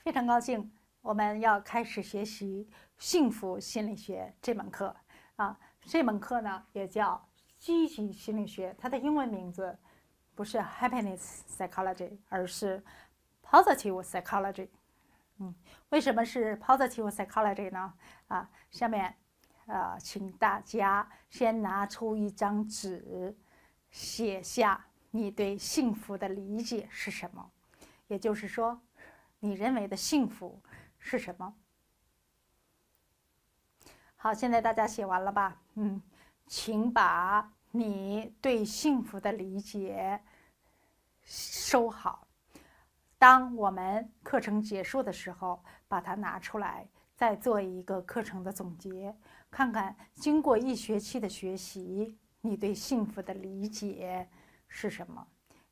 非常高兴，我们要开始学习幸福心理学这门课啊。这门课呢也叫积极心理学，它的英文名字不是 Happiness Psychology， 而是 Positive Psychology。为什么是 Positive Psychology 呢？下面请大家先拿出一张纸，写下你对幸福的理解是什么，也就是说，你认为的幸福是什么？好，现在大家写完了吧？请把你对幸福的理解收好。当我们课程结束的时候，把它拿出来，再做一个课程的总结，看看经过1学期的学习，你对幸福的理解是什么，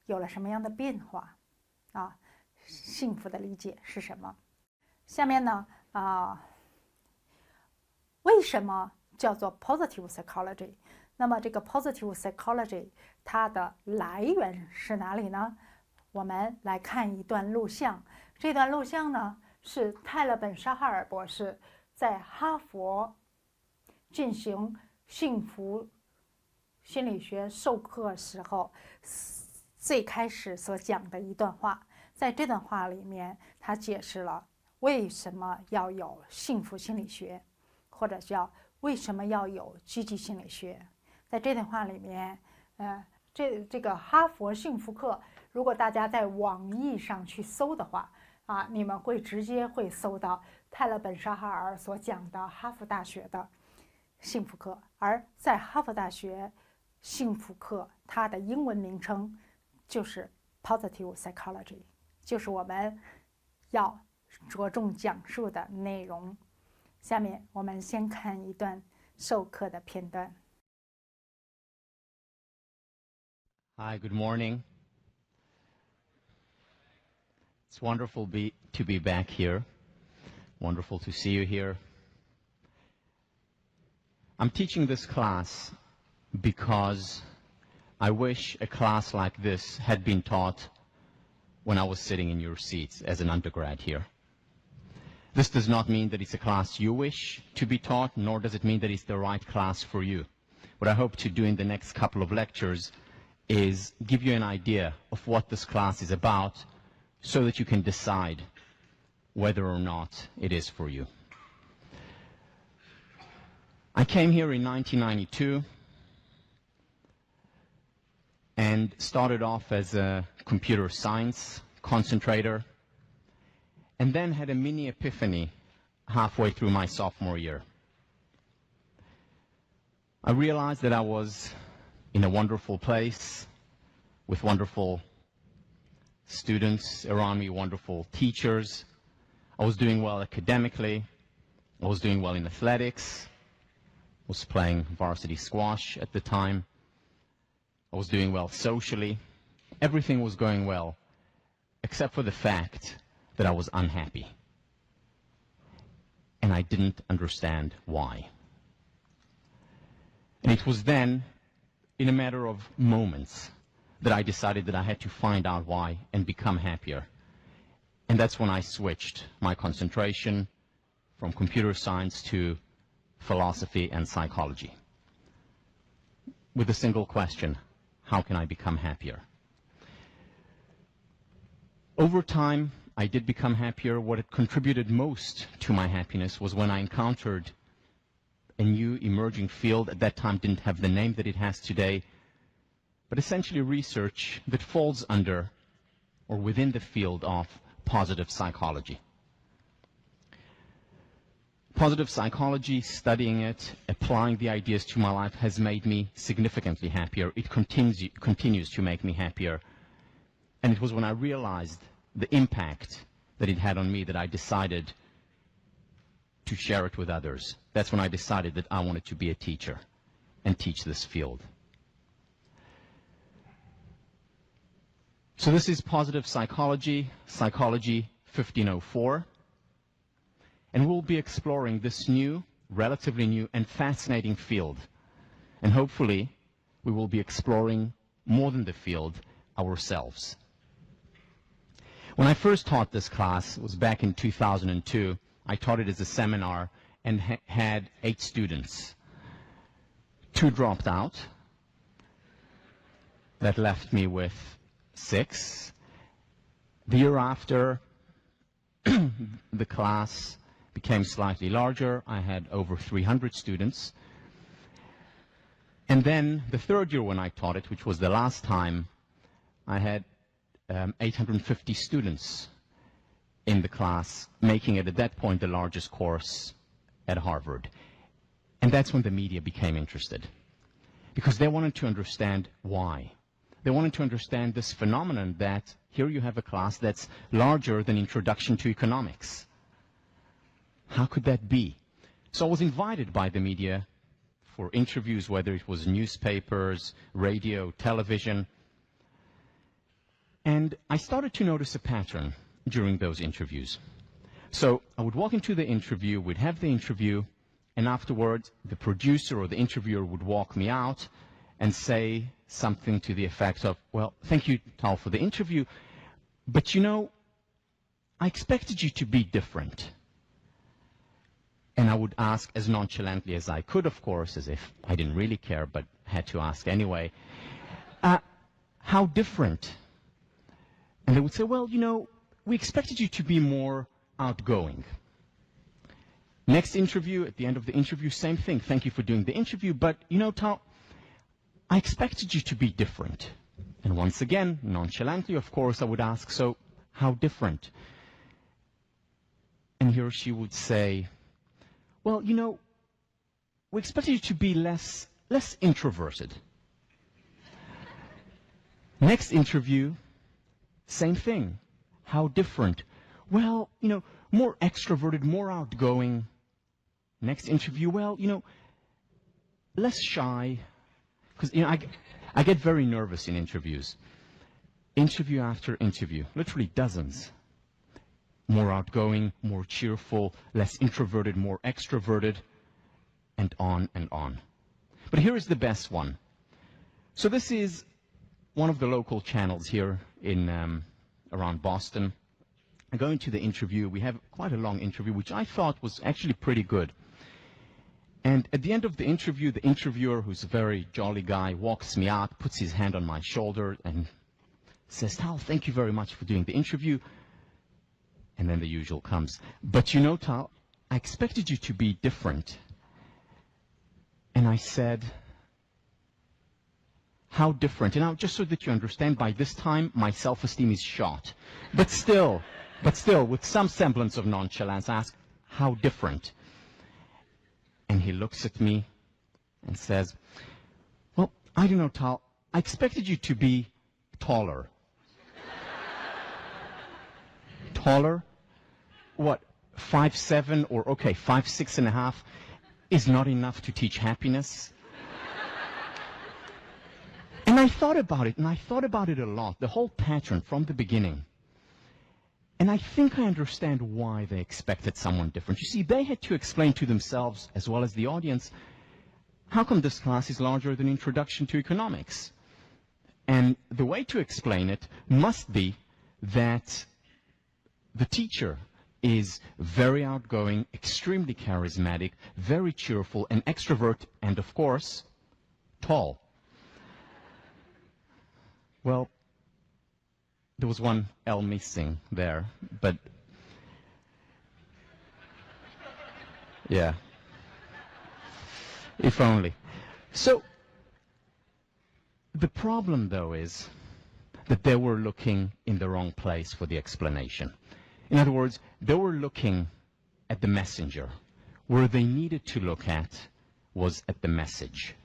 有了什么样的变化啊？幸福的理解是什么？下面呢为什么叫做 positive psychology？ 那么这个 positive psychology 它的来源是哪里呢？我们来看一段录像。这段录像呢是泰勒本沙哈尔博士在哈佛进行幸福心理学授课时候最开始所讲的一段话。在这段话里面，他解释了为什么要有幸福心理学，或者叫为什么要有积极心理学。在这段话里面，这个哈佛幸福课，如果大家在网易上去搜的话，你们会直接搜到泰勒本沙哈尔所讲的哈佛大学的幸福课。而在哈佛大学幸福课，它的英文名称就是 Positive Psychology， 就是我们要着重讲述的内容。下面我们先看一段授课的片段。Hi, good morning. It's wonderful to be back here. Wonderful to see you here. I'm teaching this class because I wish a class like this had been taught when I was sitting in your seats as an undergrad here. This does not mean that it's a class you wish to be taught, nor does it mean that it's the right class for you. What I hope to do in the next couple of lectures is give you an idea of what this class is about so that you can decide whether or not it is for you. I came here in 1992 and started off as a computer science concentrator, and then had a mini epiphany halfway through my sophomore year. I realized that I was in a wonderful place with wonderful students around me, wonderful teachers. I was doing well academically. I was doing well in athletics. I was playing varsity squash at the time. I was doing well socially. Everything was going well, except for the fact that I was unhappy. And I didn't understand why. And it was then, in a matter of moments, that I decided that I had to find out why and become happier. And that's when I switched my concentration from computer science to philosophy and psychology, with a single question: how can I become happier? Over time, I did become happier. What had contributed most to my happiness was when I encountered a new emerging field. At that time didn't have the name that it has today, but essentially research that falls under or within the field of positive psychology. Positive psychology, studying it, applying the ideas to my life has made me significantly happier. It continues to make me happier. And it was when I realized the impact that it had on me that I decided to share it with others. That's when I decided that I wanted to be a teacher and teach this field. So this is Positive Psychology, Psychology 1504. And we'll be exploring this new, relatively new and fascinating field. And hopefully, we will be exploring more than the field, ourselves. When I first taught this class, it was back in 2002. I taught it as a seminar and had 8 students. 2 dropped out. That left me with 6. The year after, the class became slightly larger. I had over 300 students. And then the third year when I taught it, which was the last time, I had 850 students in the class, making it at that point the largest course at Harvard. And that's when the media became interested, because they wanted to understand why. They wanted to understand this phenomenon that here you have a class that's larger than Introduction to Economics. How could that be? So I was invited by the media for interviews, whether it was newspapers, radio, television. And I started to notice a pattern during those interviews. So I would walk into the interview, we'd have the interview, and afterwards the producer or the interviewer would walk me out and say something to the effect of, well, thank you, Tal, for the interview, but you know, I expected you to be different. And I would ask as nonchalantly as I could, of course, as if I didn't really care, but had to ask anyway, how different? And they would say, well, you know, we expected you to be more outgoing. Next interview, at the end of the interview, same thing. Thank you for doing the interview, but, you know, Tal, I expected you to be different. And once again, nonchalantly, of course, I would ask, so how different? And he or she would say, well, you know, we expected you to be less introverted. Next interview, same thing. How different? Well, you know, more extroverted, more outgoing. Next interview, well, you know, less shy. Because, you know, I get very nervous in interviews. Interview after interview, literally dozens. More outgoing, more cheerful, less introverted, more extroverted, and on and on. But here is the best one. So this is one of the local channels here in around Boston. I go into the interview. We have quite a long interview, which I thought was actually pretty good. And at the end of the interview, the interviewer, who's a very jolly guy, walks me out, puts his hand on my shoulder, and says, Tal, thank you very much for doing the interview. And then the usual comes. But you know, Tal, I expected you to be different. And I said, how different? And now, just so that you understand, by this time, my self-esteem is shot. But still, with some semblance of nonchalance, I ask, how different? And he looks at me and says, well, I don't know, Tal, I expected you to be taller. Taller? What, 5'7", or okay, 5'6.5" is not enough to teach happiness? And I thought about it, and I thought about it a lot, the whole pattern from the beginning. And I think I understand why they expected someone different. You see, they had to explain to themselves, as well as the audience, how come this class is larger than Introduction to Economics? And the way to explain it must be that the teacher is very outgoing, extremely charismatic, very cheerful, an extrovert, and of course, tall. Well, there was one L missing there, but yeah, if only. So the problem, though, is that they were looking in the wrong place for the explanation. In other words, they were looking at the messenger. Where they needed to look at was at the message.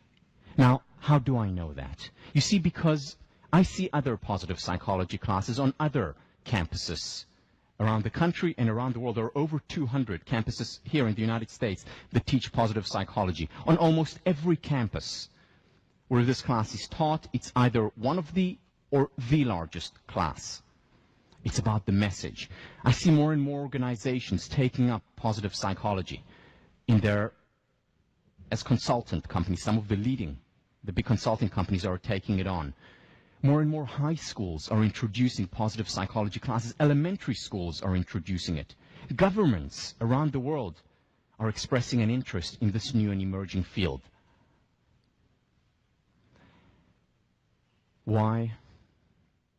Now, how do I know that? You see, because I see other positive psychology classes on other campuses around the country and around the world. There are over 200 campuses here in the United States that teach positive psychology. On almost every campus where this class is taught, it's either one of the or the largest class. It's about the message. I see more and more organizations taking up positive psychology in their, as consultant companies. Some of the big consulting companies are taking it on. More and more high schools are introducing positive psychology classes. Elementary schools are introducing it. Governments around the world are expressing an interest in this new and emerging field. Why?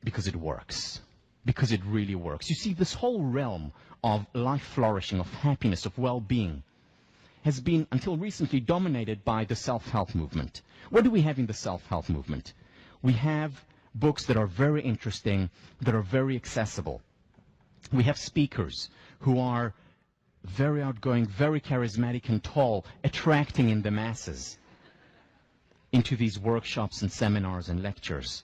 Because it works. Because it really works. You see, this whole realm of life flourishing, of happiness, of well-being, has been, until recently, dominated by the self-help movement. What do we have in the self-help movement? We have books that are very interesting, that are very accessible. We have speakers who are very outgoing, very charismatic and tall, attracting in the masses into these workshops and seminars and lectures.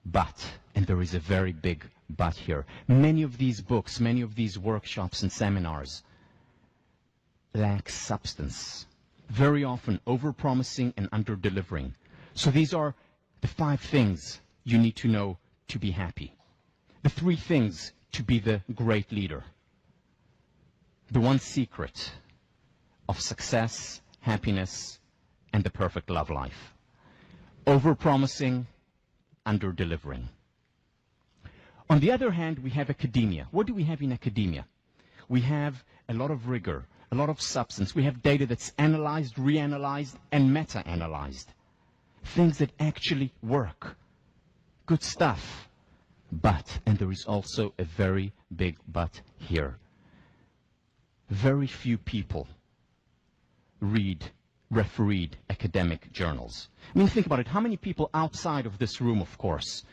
But, and there is a very big but here, many of these books, many of these workshops and seminars lack substance, very often over-promising and under-delivering. So these are the 5 things you need to know to be happy. The 3 things to be the great leader. The 1 secret of success, happiness, and the perfect love life. Over-promising, under-delivering. On the other hand, we have academia. What do we have in academia? We have a lot of rigor, a lot of substance. We have data that's analyzed, reanalyzed, and meta-analyzed. Things that actually work. Good stuff. But, and there is also a very big but here, very few people refereed academic journals. I mean, think about it. How many people outside of this room, of course,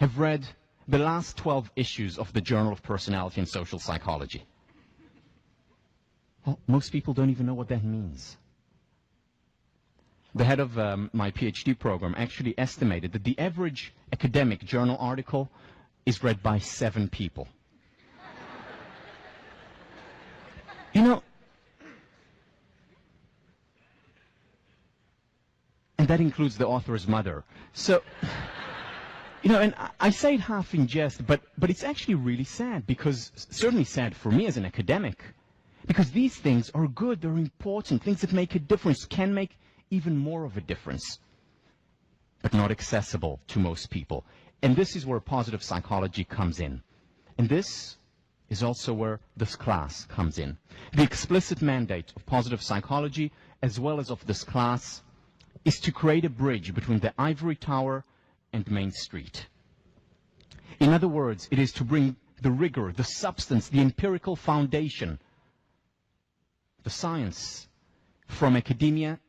have read the last 12 issues of the Journal of Personality and Social Psychology? Well, most people don't even know what that means. The head of my PhD program actually estimated that the average academic journal article is read by 7 people. You know, and that includes the author's mother. So, you know, and I say it half in jest, but it's actually really sad, because, certainly sad for me as an academic, because these things are good, they're important, things that make a difference, can make even more of a difference, but not accessible to most people. And this is where positive psychology comes in. And this is also where this class comes in. The explicit mandate of positive psychology, as well as of this class, is to create a bridge between the ivory tower and Main Street. In other words, it is to bring the rigor, the substance, the empirical foundation, the science from academia,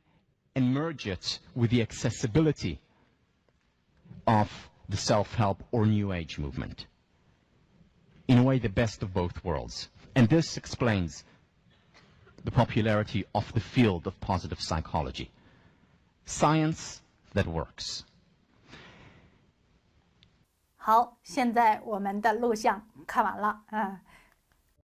and merge it with the accessibility of the self-help or New Age movement. In a way, the best of both worlds. And this explains the popularity of the field of positive psychology. Science that works. 好，现在我们的录像看完了，